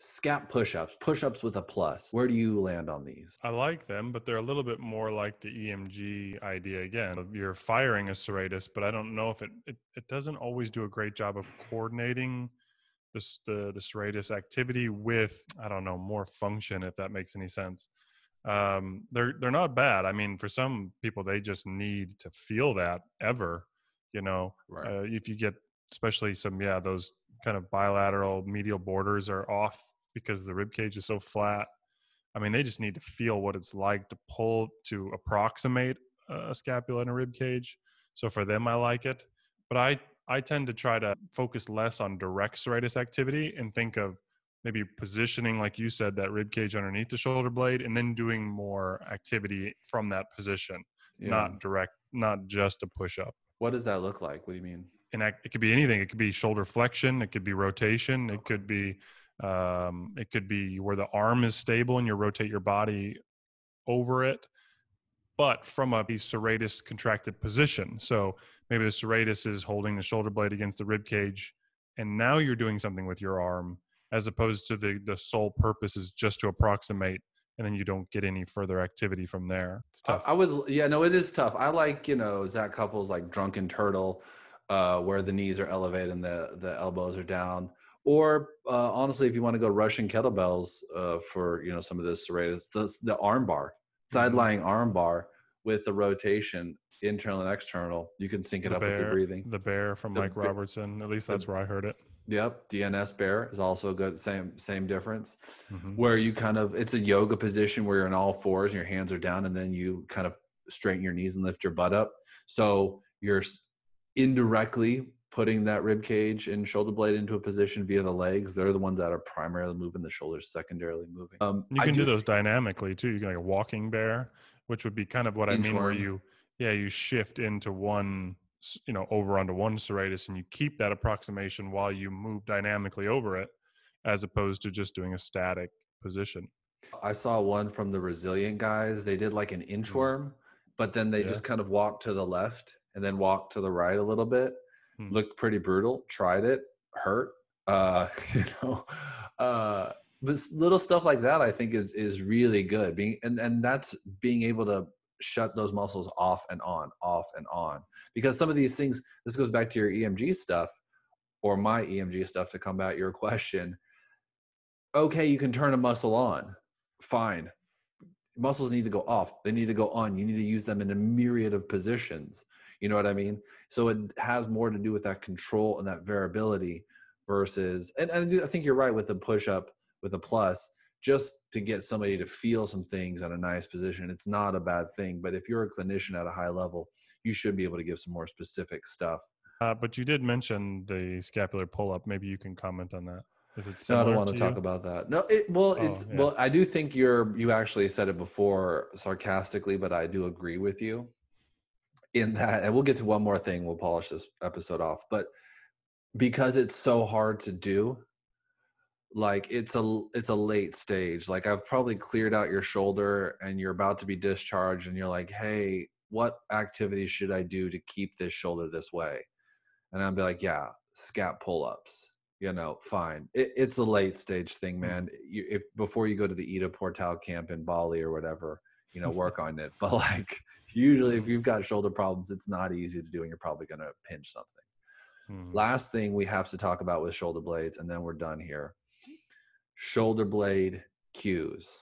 Scap push-ups with a plus. Where do you land on these? I like them, but they're a little bit more like the EMG idea again. You're firing a serratus, but I don't know if it doesn't always do a great job of coordinating the serratus activity with, I don't know, more function, if that makes any sense. They're not bad. I mean, for some people, they just need to feel that ever, you know, Right. if you get, especially some, those kind of bilateral medial borders are off because the rib cage is so flat. I mean, they just need to feel what it's like to pull to approximate a scapula and a rib cage. So for them, I like it. But I tend to try to focus less on direct serratus activity and think of maybe positioning, like you said, that rib cage underneath the shoulder blade, and then doing more activity from that position, Yeah. not direct, not just a push up. What does that look like? What do you mean? And it could be anything. It could be shoulder flexion. It could be rotation. It could be where the arm is stable and you rotate your body over it, but from a serratus contracted position. So maybe the serratus is holding the shoulder blade against the rib cage, and now you're doing something with your arm, as opposed to the sole purpose is just to approximate, and then you don't get any further activity from there. It's tough. It is tough. I like, Zach Couples, like Drunken Turtle, where the knees are elevated and the elbows are down. Or honestly, if you want to go Russian kettlebells for, some of this serratus, the arm bar, side-lying arm bar with the rotation, internal and external, you can sync it up with your breathing. The bear from Mike Robertson, at least that's where I heard it. Yep, DNS bear is also good. Same difference. Where you it's a yoga position where you're on all fours and your hands are down, and then you kind of straighten your knees and lift your butt up. So you're indirectly putting that rib cage and shoulder blade into a position via the legs. They're the ones that are primarily moving, the shoulders secondarily moving. You can do those dynamically too. You can like a walking bear, which would be kind of what I mean, where you shift into one, over onto one serratus, and you keep that approximation while you move dynamically over it, as opposed to just doing a static position. I saw one from the Resilient guys. They did like an inchworm, but then they just kind of walked to the left and then walked to the right a little bit. Looked pretty brutal. Tried it, hurt. But little stuff like that, I think is really good. And that's being able to shut those muscles off and on, because some of these things, this goes back to your EMG stuff or my EMG stuff to combat your question. Okay, you can turn a muscle on, fine. Muscles need to go off, they need to go on. You need to use them in a myriad of positions. You know what I mean? So it has more to do with that control and that variability versus, and I think you're right with the push-up with a plus, just to get somebody to feel some things in a nice position. It's not a bad thing, but if you're a clinician at a high level, you should be able to give some more specific stuff. But you did mention the scapular pull-up. Maybe you can comment on that. Is it similar? No, I don't want to talk about that. No, well, I do think you actually said it before sarcastically, but I do agree with you in that, and we'll get to one more thing. We'll polish this episode off, but because it's so hard to do, like it's a late stage. Like I've probably cleared out your shoulder and you're about to be discharged and you're like, hey, what activities should I do to keep this shoulder this way? And I'll be like, yeah, scap pull-ups, fine. It's a late stage thing, man. If before you go to the Ida Portal camp in Bali or whatever, work on it. But like usually if you've got shoulder problems, it's not easy to do and you're probably going to pinch something. Last thing we have to talk about with shoulder blades, and then we're done here. Shoulder blade cues.